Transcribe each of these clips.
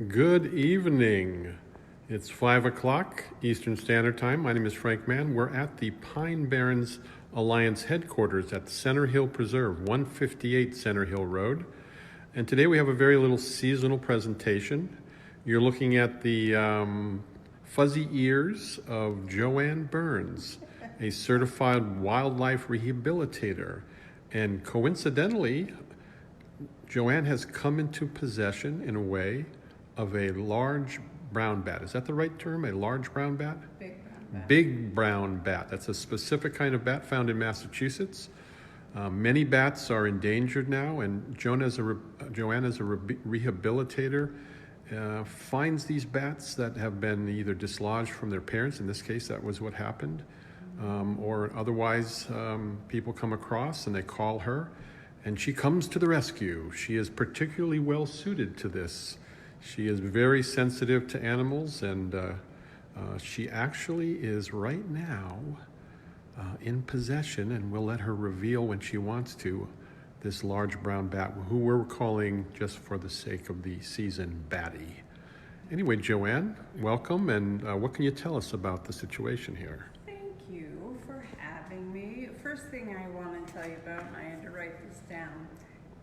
Good evening. It's 5 o'clock Eastern Standard Time. My name is Frank Mann. We're at the Pine Barrens Alliance headquarters at Center Hill Preserve, 158 Center Hill Road. And today we have a very little seasonal presentation. You're looking at the fuzzy ears of JoAnn Byrnes, a certified wildlife rehabilitator. And coincidentally, JoAnn has come into possession, in a way, of a large brown bat. Is that the right term? A large brown bat? Big brown bat. Big brown bat. That's a specific kind of bat found in Massachusetts. Many bats are endangered now, and JoAnn, as a rehabilitator, finds these bats that have been either dislodged from their parents. In this case, that was what happened. Or otherwise, people come across and they call her, and she comes to the rescue. She is particularly well suited to this. She is very sensitive to animals, and she actually is right now in possession, and we'll let her reveal when she wants to, this large brown bat, who we're calling, just for the sake of the season, Batty. Anyway, JoAnn, welcome, and what can you tell us about the situation here? Thank you for having me. First thing I want to tell you about, and I had to write this down,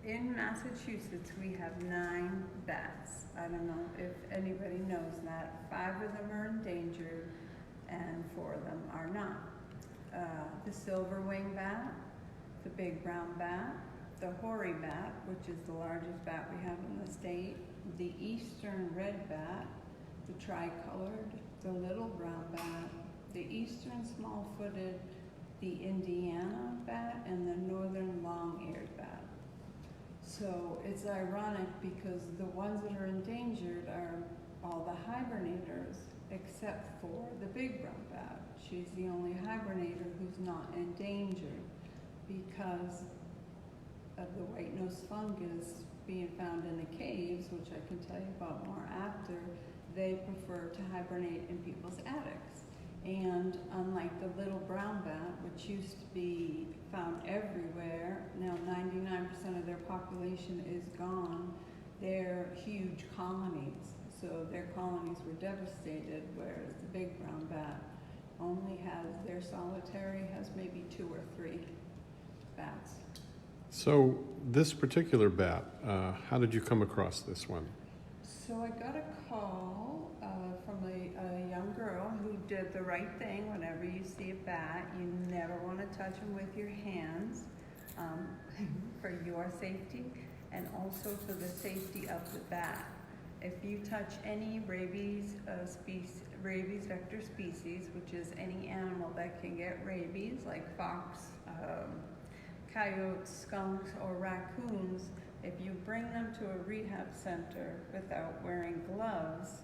in Massachusetts we have 9 bats. I don't know if anybody knows that. 5 of them are endangered and 4 of them are not. The silver wing bat, the big brown bat, the hoary bat, which is the largest bat we have in the state, the eastern red bat, the tricolored, the little brown bat, the eastern small-footed, the Indiana bat, and the northern long-eared bat. So it's ironic because the ones that are endangered are all the hibernators except for the big brown bat. She's the only hibernator who's not endangered because of the white-nosed fungus being found in the caves, which I can tell you about more after. They prefer to hibernate in people's attics. And unlike the little brown bat, which used to be found everywhere, now 99% of their population is gone. They're huge colonies, so their colonies were devastated, whereas the big brown bat only has, their solitary has maybe 2 or 3 bats. So this particular bat, how did you come across this one? So I got a call from a young girl who did the right thing. Whenever you see a bat, you never want to touch them with your hands, for your safety and also for the safety of the bat. If you touch any rabies vector species, which is any animal that can get rabies, like fox, coyotes, skunks, or raccoons, if you bring them to a rehab center without wearing gloves,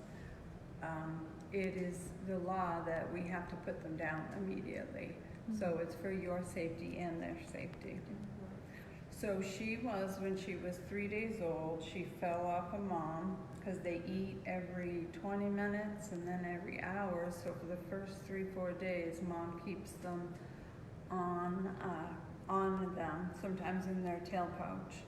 it is the law that we have to put them down immediately. So it's for your safety and their safety. So she was, when she was 3 days old, she fell off a mom, because they eat every 20 minutes and then every hour. So for the first 3-4 days, mom keeps them on them, sometimes in their tail pouch.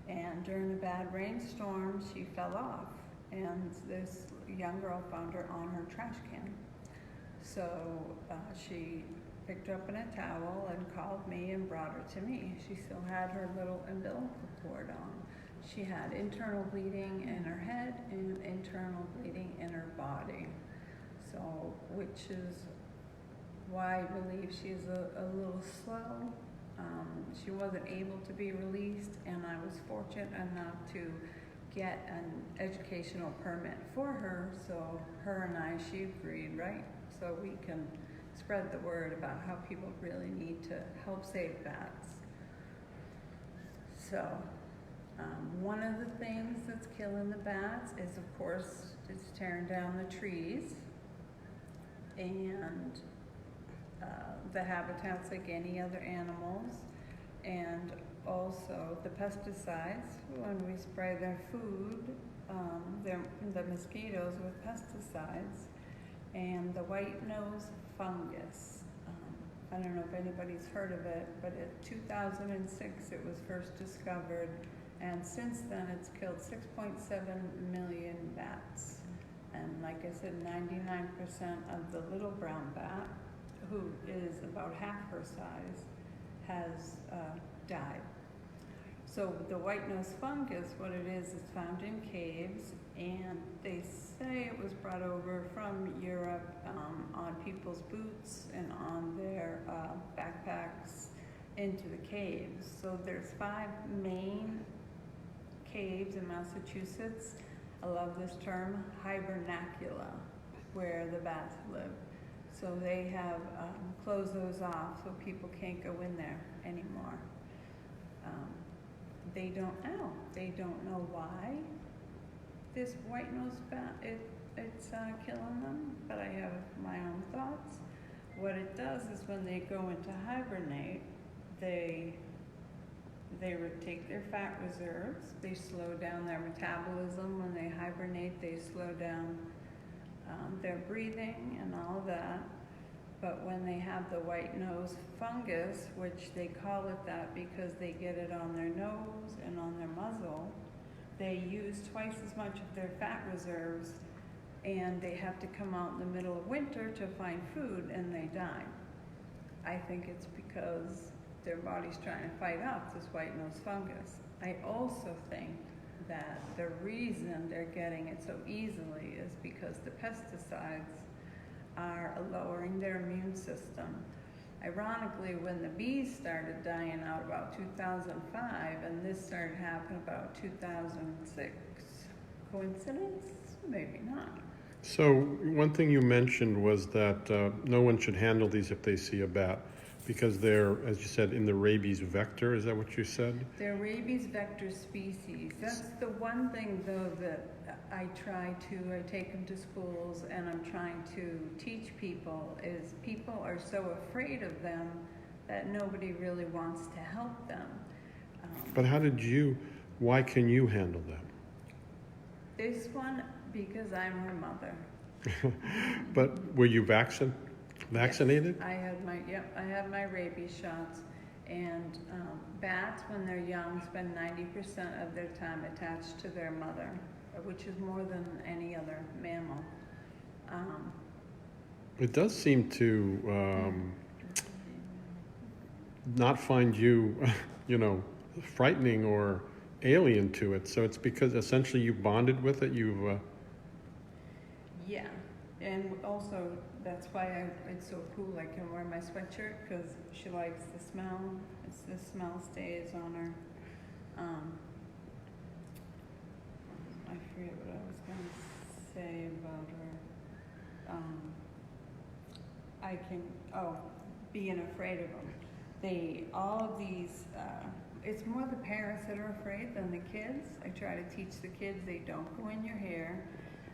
And during a bad rainstorm, she fell off, and this young girl found her on her trash can. So she picked her up in a towel and called me and brought her to me. She still had her little umbilical cord on. She had internal bleeding in her head and internal bleeding in her body. So, which is why I believe she's a little slow. She wasn't able to be released, and I was fortunate enough to get an educational permit for her, so her and I, she agreed, right? So we can spread the word about how people really need to help save bats. So one of the things that's killing the bats is, of course, it's tearing down the trees and the habitats like any other animals, and also the pesticides. When we spray their food, the mosquitoes with pesticides, and the white-nosed fungus. I don't know if anybody's heard of it, but in 2006 it was first discovered And since then, it's killed 6.7 million bats. And like I said, 99% of the little brown bat, who is about half her size, has died. So the white nose fungus, what it is found in caves, and they say it was brought over from Europe on people's boots and on their backpacks into the caves. So there's 5 main caves in Massachusetts. I love this term, hibernacula, where the bats live. So they have closed those off so people can't go in there anymore. They don't know why this white-nosed bat, it's killing them, but I have my own thoughts. What it does is when they go into hibernate, they take their fat reserves, they slow down their metabolism. When they hibernate, they slow down their breathing and all of that. But when they have the white nose fungus, which they call it that because they get it on their nose and on their muzzle, they use twice as much of their fat reserves, and they have to come out in the middle of winter to find food, and they die. I think it's because their body's trying to fight off this white nose fungus. I also think that the reason they're getting it so easily is because the pesticides are lowering their immune system. Ironically, when the bees started dying out about 2005, and this started happening about 2006, coincidence? Maybe not. So one thing you mentioned was that no one should handle these if they see a bat, because they're, as you said, in the rabies vector. Is that what you said? They're rabies vector species. That's the one thing, though, that I take them to schools and I'm trying to teach people, is people are so afraid of them that nobody really wants to help them. But why can you handle them? This one, because I'm her mother. But were you vaccinated? Yes, I had my rabies shots. And bats, when they're young, spend 90% of their time attached to their mother, which is more than any other mammal. It does seem to not find you, frightening or alien to it. So it's because essentially you bonded with it. Yeah, and also that's why it's so cool. I can wear my sweatshirt because she likes the smell. The smell stays on her. I forget what I was going to say about her. Being afraid of them. All of these, it's more the parents that are afraid than the kids. I try to teach the kids they don't go in your hair.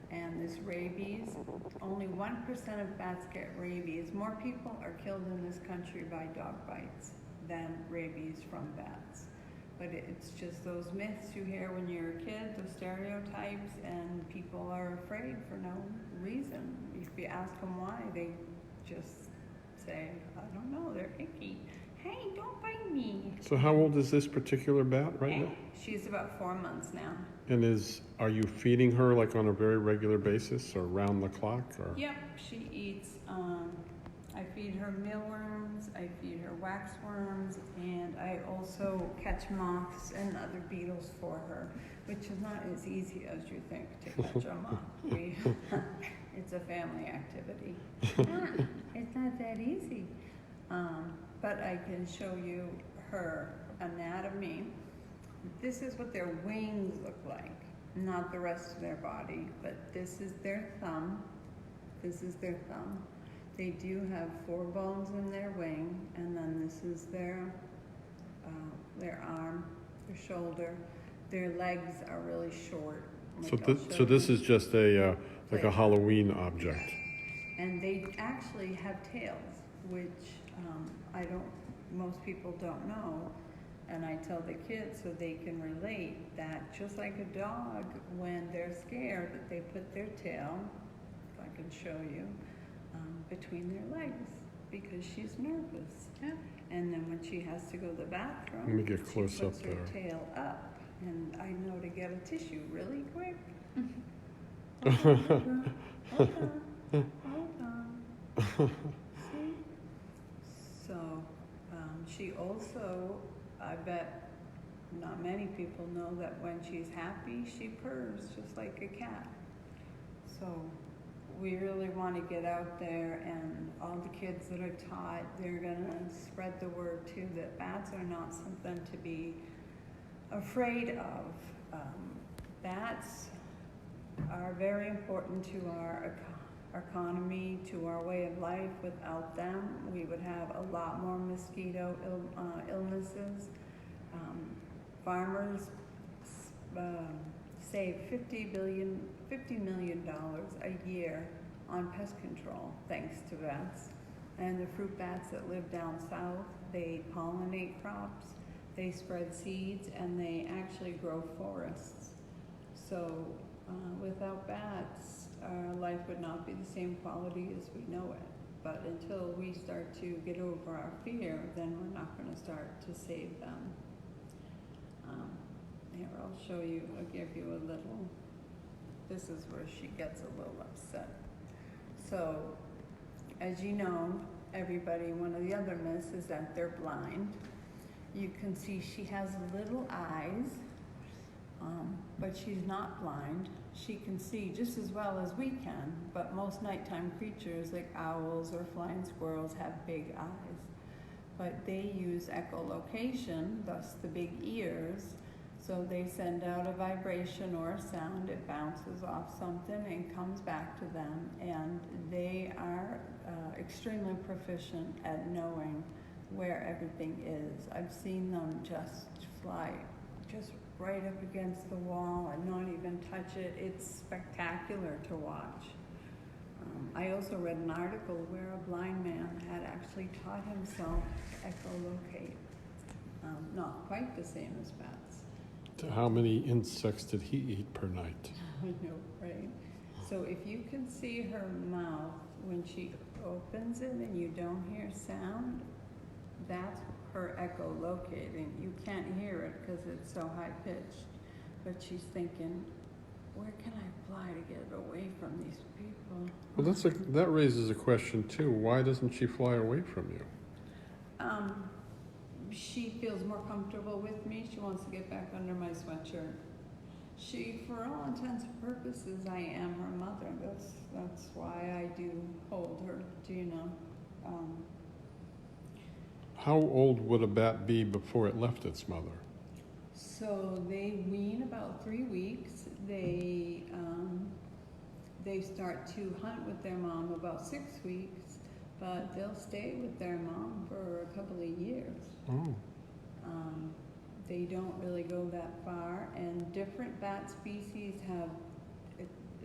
And this rabies, only 1% of bats get rabies. More people are killed in this country by dog bites than rabies from bats. But it's just those myths you hear when you're a kid, the stereotypes, and people are afraid for no reason. If you ask them why, they just say, I don't know, they're icky. Hey, don't bite me. So how old is this particular bat right now? She's about 4 months now. And are you feeding her like on a very regular basis or round the clock? Or? Yep, she eats, I feed her mealworms, I feed her waxworms, and I also catch moths and other beetles for her, which is not as easy as you think to catch a moth. It's a family activity. It's not that easy. But I can show you her anatomy. This is what their wings look like, not the rest of their body, but this is their thumb. This is their thumb. They do have 4 bones in their wing, and then this is their arm, their shoulder. Their legs are really short. So this is just a Halloween object. And they actually have tails, which most people don't know. And I tell the kids so they can relate that just like a dog, when they're scared, that they put their tail, if I can show you, between their legs because she's nervous. Yeah. And then when she has to go to the bathroom, let me get close she puts up her there. tail up And I know to get a tissue really quick. Hold on, hold on, hold on. See? So, she also, I bet not many people know that when she's happy, she purrs just like a cat. So, we really want to get out there, and all the kids that I've taught, they're gonna spread the word too, that bats are not something to be afraid of. Bats are very important to our economy, to our way of life. Without them, we would have a lot more mosquito illnesses. Farmers save $50 million a year on pest control thanks to bats. And the fruit bats that live down south, they pollinate crops, they spread seeds, and they actually grow forests. So without bats, our life would not be the same quality as we know it. But until we start to get over our fear, then we're not going to start to save them. Here, I'll show you, I'll give you a little, this is where she gets a little upset. So, as you know, everybody, one of the other myths is that they're blind. You can see she has little eyes, but she's not blind. She can see just as well as we can, but most nighttime creatures like owls or flying squirrels have big eyes. But they use echolocation, thus the big ears, so they send out a vibration or a sound, it bounces off something and comes back to them, and they are extremely proficient at knowing where everything is. I've seen them just fly just right up against the wall and not even touch it. It's spectacular to watch. I also read an article where a blind man had actually taught himself to echolocate. Not quite the same as bats. How many insects did he eat per night? I know, right? So if you can see her mouth when she opens it and you don't hear sound, that's her echolocating. You can't hear it because it's so high pitched, but she's thinking, where can I fly to get away from these people? Well, that raises a question too. Why doesn't she fly away from you? She feels more comfortable with me. She wants to get back under my sweatshirt. She, for all intents and purposes, I am her mother. That's why I do hold her, do you know? How old would a bat be before it left its mother? So they wean about 3 weeks. They start to hunt with their mom about 6 weeks, but they'll stay with their mom for a couple of years. Oh. They don't really go that far, and different bat species have,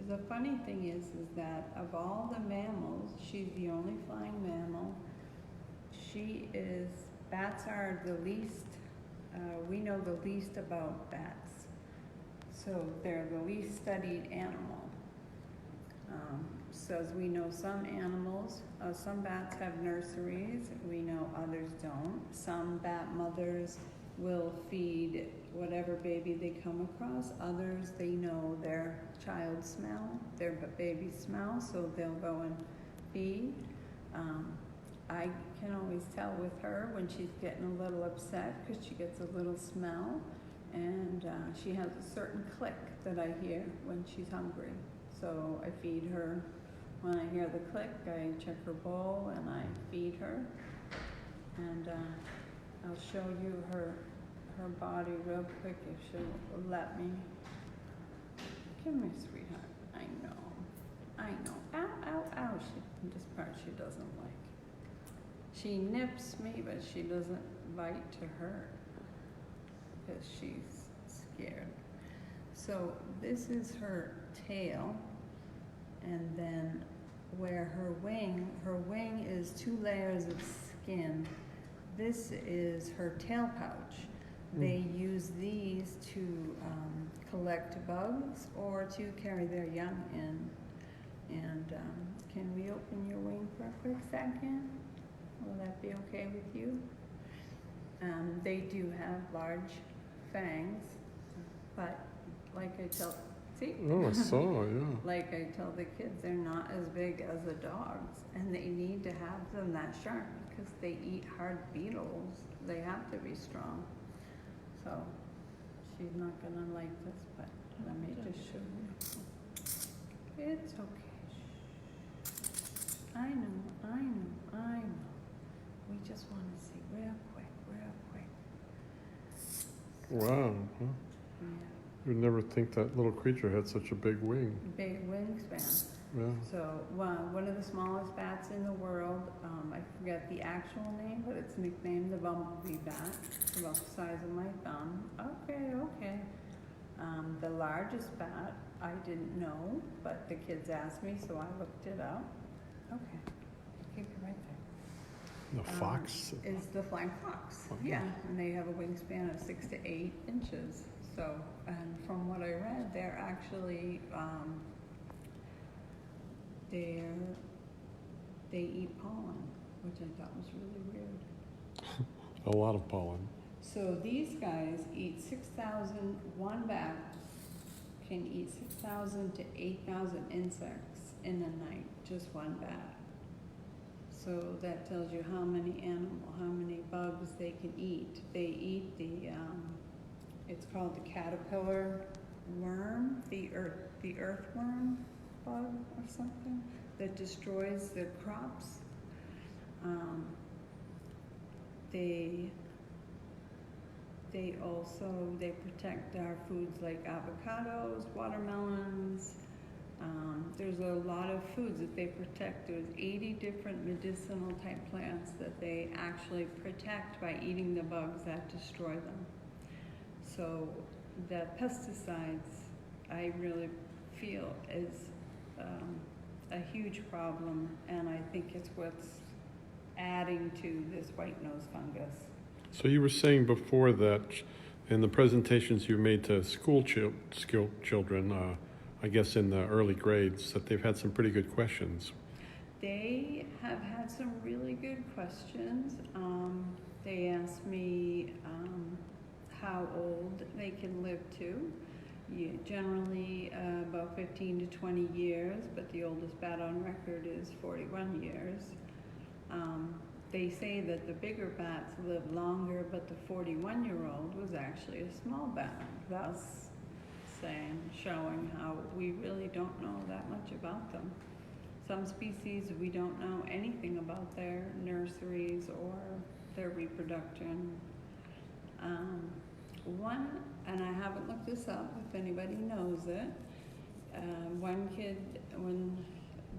the funny thing is that of all the mammals, she's the only flying mammal. Bats are the least, we know the least about bats. So they're the least studied animal. So as we know, some animals, some bats have nurseries, we know others don't. Some bat mothers will feed whatever baby they come across. Others, they know their child smell, their baby smell, so they'll go and feed. I can always tell with her when she's getting a little upset because she gets a little smell, and she has a certain click that I hear when she's hungry. So I feed her. When I hear the click, I check her bowl and I feed her. And I'll show you her body real quick if she'll let me. Come here, sweetheart. I know. Ow, ow, ow. This part she doesn't like. She nips me, but she doesn't bite to hurt because she's scared. So this is her tail, and then where her wing is 2 layers of skin. This is her tail pouch. They use these to collect bugs or to carry their young in. And can we open your wing for a quick second? Will that be okay with you? They do have large fangs. But like I tell, see? Oh, I saw, yeah. Like I tell the kids, they're not as big as the dogs, and they need to have them that sharp because they eat hard beetles. They have to be strong. So she's not gonna like this, but let me just show you. It's okay. I know. We just want to see real quick. Wow. Huh? Yeah. You'd never think that little creature had such a big wing. Big wingspan. Yeah. So one of the smallest bats in the world, I forget the actual name, but it's nicknamed the bumblebee bat. It's about the size of my thumb. Okay. The largest bat, I didn't know, but the kids asked me, so I looked it up. Okay, keep it right there. The fox? Is the flying fox. Okay. Yeah, and they have a wingspan of 6 to 8 inches. So, and from what I read, they're actually, they eat pollen, which I thought was really weird. A lot of pollen. So these guys eat 6,000, one bat can eat 6,000 to 8,000 insects in a night, just one bat. So that tells you how many bugs they can eat. They eat it's called the caterpillar worm, the earthworm bug or something that destroys the crops. They protect our foods like avocados, watermelons. There's a lot of foods that they protect. There's 80 different medicinal type plants that they actually protect by eating the bugs that destroy them. So the pesticides, I really feel is a huge problem, and I think it's what's adding to this white nose fungus. So you were saying before that in the presentations you made to school children, I guess in the early grades, that they've had some pretty good questions. They have had some really good questions. They asked me how old they can live to. Generally about 15 to 20 years, but the oldest bat on record is 41 years. They say that the bigger bats live longer, but the 41-year-old was actually a small bat, thus showing how we really don't know that much about them. Some species we don't know anything about their nurseries or their reproduction. One, and I haven't looked this up if anybody knows it,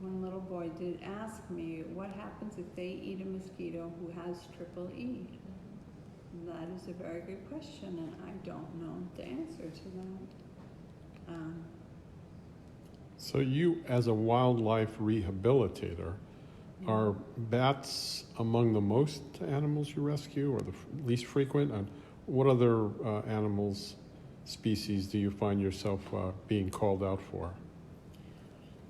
one little boy did ask me, what happens if they eat a mosquito who has triple E? That is a very good question, and I don't know the answer to that. So you, as a wildlife rehabilitator, are bats among the most animals you rescue, or the least frequent? And what other animals, species, do you find yourself being called out for?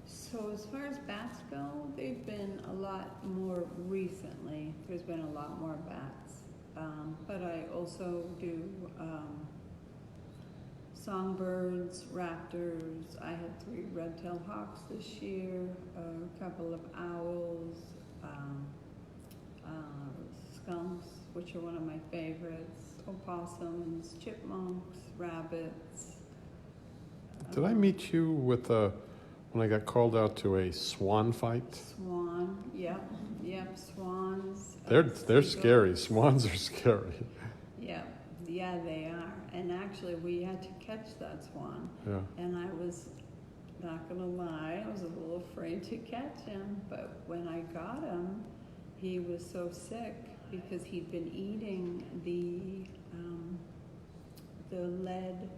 So as far as bats go, they've been a lot more recently. There's been a lot more bats. But I also do songbirds, raptors. I had 3 red-tailed hawks this year, a couple of owls, skunks, which are one of my favorites, opossums, chipmunks, rabbits. Did I meet you with when I got called out to a swan fight? Swan, yep, swans. They're scary. Swans are scary. Yeah, they are. And actually, we had to catch that swan. Yeah. And I was not gonna lie, I was a little afraid to catch him. But when I got him, he was so sick because he'd been eating the lead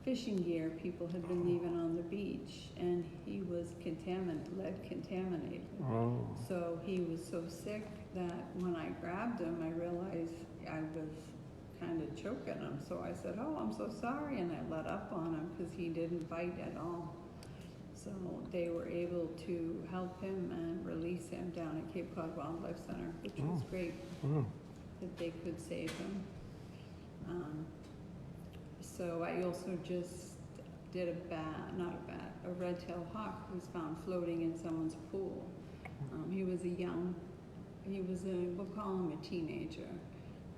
fishing gear people had been leaving on the beach, and he was lead contaminated. Oh. So he was so sick that when I grabbed him, I realized I was kind of choking him. So I said, "Oh, I'm so sorry," and I let up on him because he didn't bite at all. So they were able to help him and release him down at Cape Cod Wildlife Center, which was great Wow. that they could save him. So I also just did a red-tailed hawk was found floating in someone's pool. We'll call him a teenager,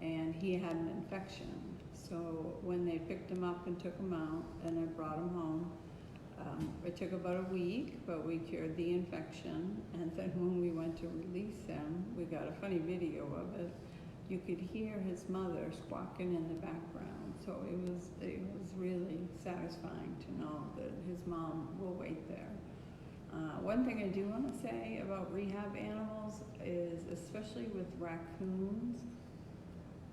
and he had an infection. So when they picked him up and took him out, and I brought him home, it took about a week, but we cured the infection. And then when we went to release him, we got a funny video of it. You could hear his mother squawking in the background. So it was really satisfying to know that his mom will wait there. One thing I do want to say about rehab animals is, especially with raccoons,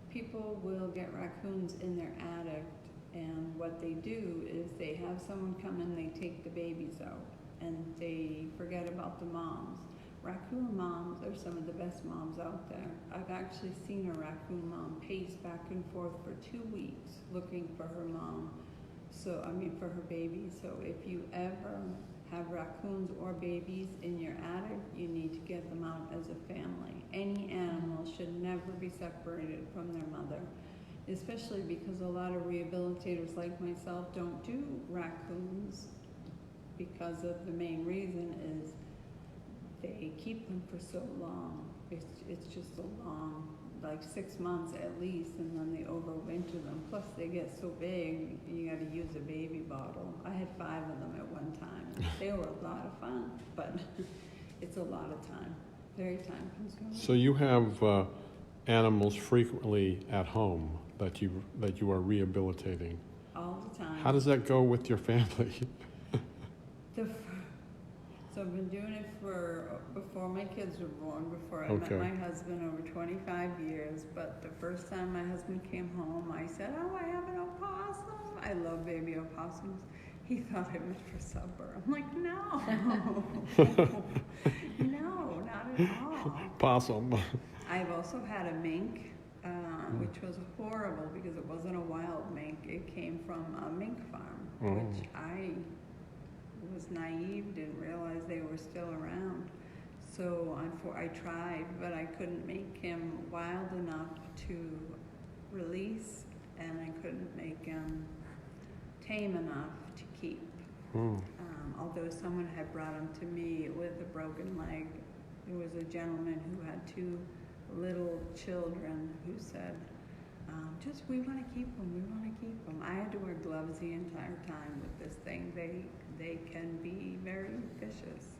people will get raccoons in their attic, and what they do is they have someone come in, they take the babies out, and they forget about the moms. Raccoon moms are some of the best moms out there. I've actually seen a raccoon mom pace back and forth for 2 weeks looking for her mom. For her baby. So if you ever have raccoons or babies in your attic, you need to get them out as a family. Any animal should never be separated from their mother, especially because a lot of rehabilitators like myself don't do raccoons because of the main reason is they keep them for so long. It's just a long, like 6 months at least, and then they overwinter them. Plus they get so big, you gotta use a baby bottle. I had 5 of them at one time. They were a lot of fun, but it's a lot of time, very time consuming. So you have animals frequently at home that you are rehabilitating. All the time. How does that go with your family? So I've been doing it before my kids were born, before I met my husband, over 25 years. But the first time my husband came home, I said, "Oh, I have an opossum." I love baby opossums. He thought it was for supper. I'm like, no, no, not at all. Possum. I've also had a mink, which was horrible because it wasn't a wild mink. It came from a mink farm, which I was naive, didn't realize they were still around. So I tried, but I couldn't make him wild enough to release, and I couldn't make him tame enough to keep. Although someone had brought him to me with a broken leg. There was a gentleman who had 2 little children who said, we want to keep them, we want to keep them. I had to wear gloves the entire time with this thing. They can be very vicious.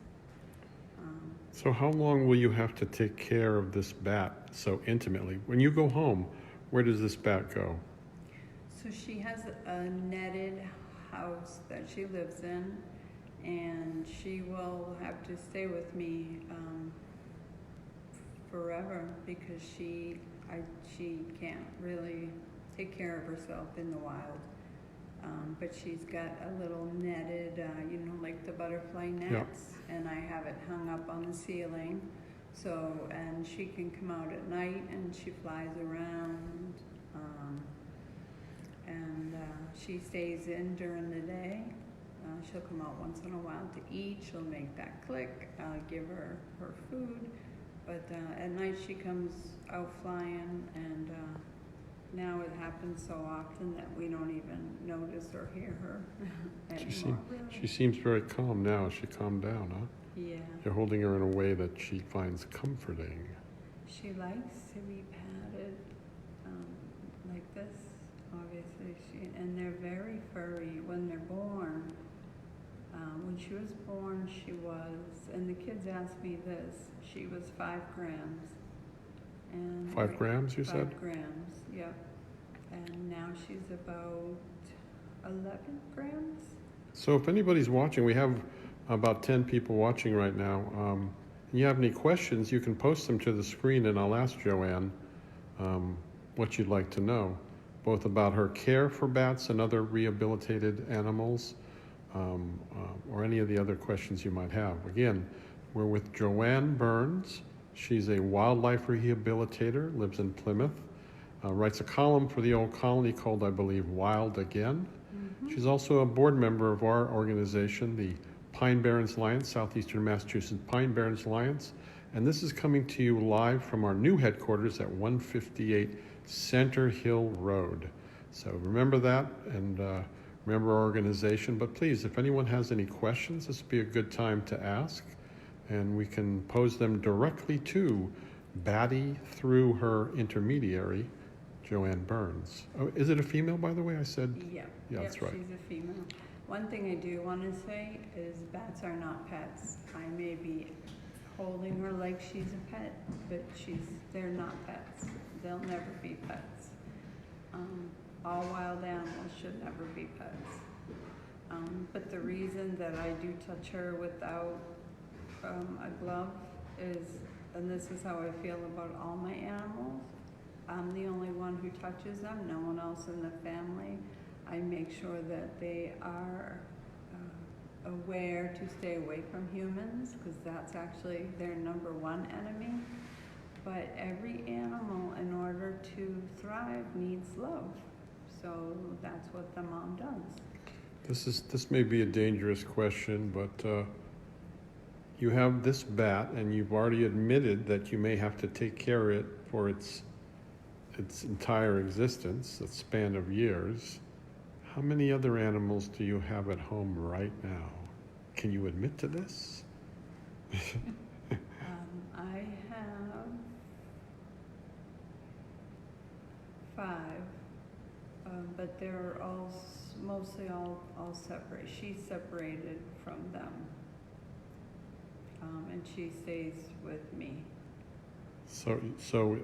So how long will you have to take care of this bat so intimately? When you go home, where does this bat go? So she has a netted house that she lives in, and she will have to stay with me forever because she can't really take care of herself in the wild. But she's got a little netted, like the butterfly nets, and I have it hung up on the ceiling. So, and she can come out at night and she flies around, and she stays in during the day. She'll come out once in a while to eat. She'll make that click. I'll give her her food. But at night she comes out flying, and now it happens so often that we don't even notice or hear her anymore. She seems very calm now. She calmed down, huh? Yeah. You're holding her in a way that she finds comforting. She likes to be patted like this, obviously. And they're very furry when they're born. When she was born, she was, and the kids asked me this, she was 5 grams. And 5 grams, you said? 5 grams, yep. And now she's about 11 grams. So if anybody's watching, we have about 10 people watching right now. And you have any questions, you can post them to the screen, and I'll ask JoAnn what you'd like to know, both about her care for bats and other rehabilitated animals, or any of the other questions you might have. Again, we're with JoAnn Byrnes. She's a wildlife rehabilitator, lives in Plymouth, writes a column for the Old Colony called, I believe, Wild Again. She's also a board member of our organization, the Pine Barrens Alliance, Southeastern Massachusetts Pine Barrens Alliance. And this is coming to you live from our new headquarters at 158 Center Hill Road. So remember that, and remember our organization. But please, if anyone has any questions, this would be a good time to ask, and we can pose them directly to Batty through her intermediary, JoAnn Byrnes. Oh, is it a female, by the way? I said. Yeah. Yeah, that's right. She's a female. One thing I do want to say is bats are not pets. I may be holding her like she's a pet, but they're not pets. They'll never be pets. All wild animals should never be pets. But the reason that I do touch her without a glove is, and this is how I feel about all my animals, I'm the only one who touches them, no one else in the family. I make sure that they are aware to stay away from humans, because that's actually their number one enemy. But every animal, in order to thrive, needs love. So that's what the mom does. This may be a dangerous question, but you have this bat, and you've already admitted that you may have to take care of it for its entire existence, a span of years. How many other animals do you have at home right now? Can you admit to this? I have 5, but they're mostly all separate. She's separated from them, and she stays with me. So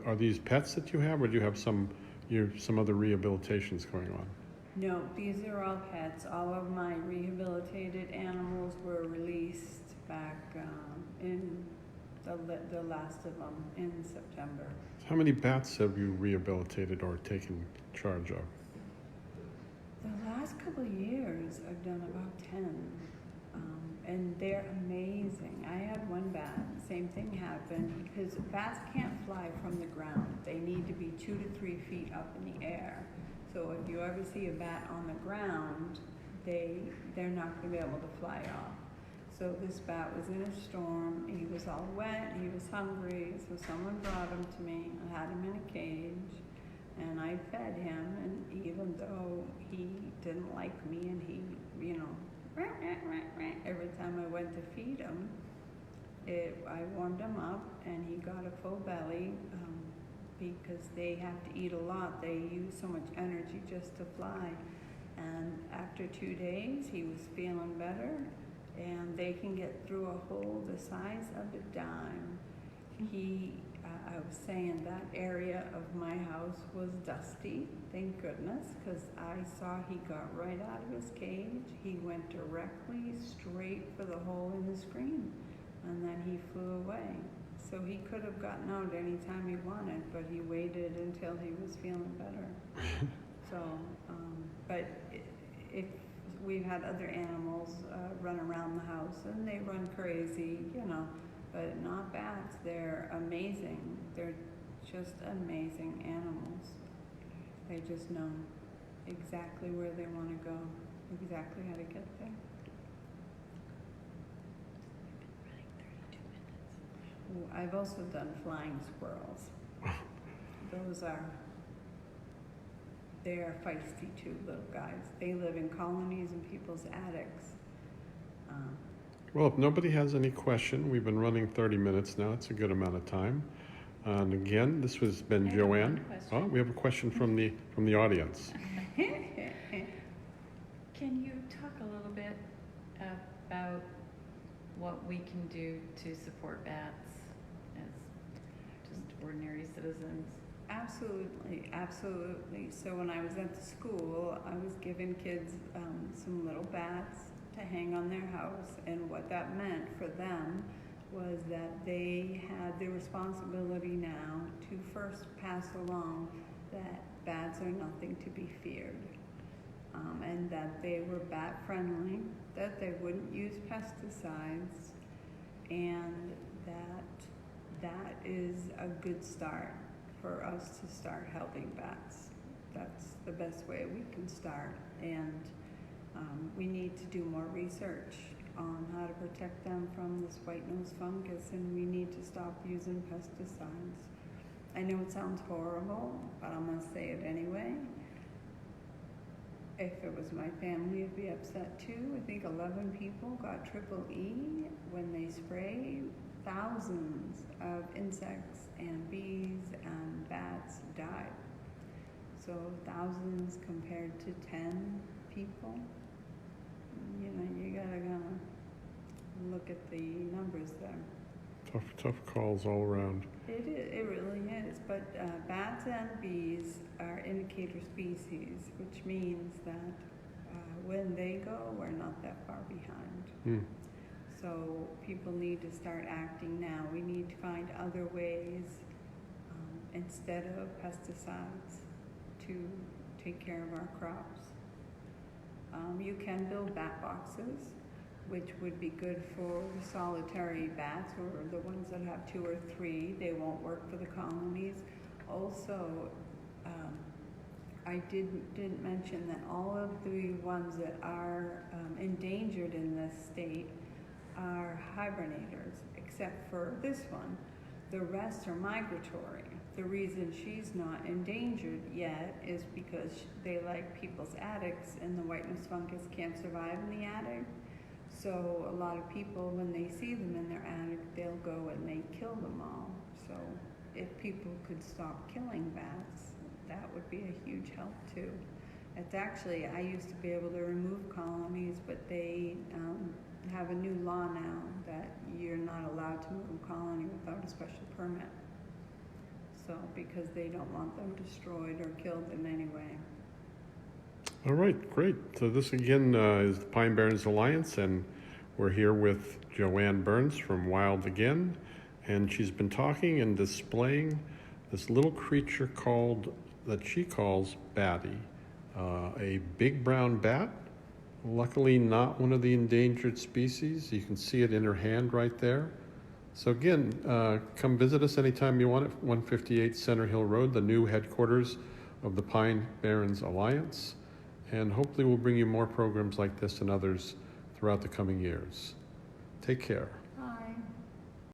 are these pets that you have, or do you have some other rehabilitations going on? No, these are all pets. All of my rehabilitated animals were released back in the last of them in September. How many bats have you rehabilitated or taken charge of? The last couple of years, I've done about 10, and they're amazing. I had one bat, same thing happened, because bats can't fly from the ground. They need to be 2 to 3 feet up in the air. So if you ever see a bat on the ground, they're not going to be able to fly off. So this bat was in a storm. He was all wet. He was hungry. So someone brought him to me. I had him in a cage, and I fed him. And even though he didn't like me, and he, every time I went to feed him, I warmed him up, and he got a full belly. Because they have to eat a lot. They use so much energy just to fly. And after 2 days, he was feeling better, and they can get through a hole the size of a dime. I was saying that area of my house was dusty, thank goodness, because I saw he got right out of his cage. He went directly straight for the hole in the screen, and then he flew away. So he could have gotten out anytime he wanted, but he waited until he was feeling better. So, but if we've had other animals run around the house, and they run crazy, but not bats. They're amazing. They're just amazing animals. They just know exactly where they want to go, exactly how to get there. I've also done flying squirrels. They're feisty too, little guys. They live in colonies in people's attics. Well, if nobody has any question, we've been running 30 minutes now. It's a good amount of time. And again, this has been JoAnn. Oh, we have a question from the audience. Can you talk a little bit about what we can do to support bats as just ordinary citizens? Absolutely, absolutely. So when I was at the school, I was giving kids some little bats to hang on their house, and what that meant for them was that they had the responsibility now to first pass along that bats are nothing to be feared, and that they were bat friendly, that they wouldn't use pesticides, and that is a good start for us to start helping bats. That's the best way we can start, and we need to do more research on how to protect them from this white nose fungus, and we need to stop using pesticides. I know it sounds horrible, but I'm going to say it anyway. if it was my family, I'd be upset too. I think 11 people got triple E when they sprayed. Thousands of insects and bees and bats died. So thousands compared to 10 people, you know, you gotta kind of look at the numbers there. Tough calls all around. It really is, but bats and bees are indicator species, which means that when they go, we're not that far behind. Hmm. So people need to start acting now. We need to find other ways instead of pesticides to take care of our crops. You can build bat boxes, which would be good for the solitary bats or the ones that have 2 or 3. They won't work for the colonies. Also, I didn't mention that all of the ones that are endangered in this state are hibernators, except for this one. The rest are migratory. The reason she's not endangered yet is because they like people's attics, and the white-nose fungus can't survive in the attic. So a lot of people, when they see them in their attic, they'll go and they kill them all. So if people could stop killing bats, that would be a huge help too. It's actually, I used to be able to remove colonies, but they have a new law now that you're not allowed to move a colony without a special permit. So, because they don't want them destroyed or killed in any way. All right, great. So this again is the Pine Barrens Alliance, and we're here with JoAnn Byrnes from Wild Again, and she's been talking and displaying this little creature that she calls Batty, a big brown bat. Luckily not one of the endangered species. You can see it in her hand right there. So again, come visit us anytime you want at 158 Center Hill Road, the new headquarters of the Pine Barrens Alliance. And hopefully we'll bring you more programs like this and others throughout the coming years. Take care.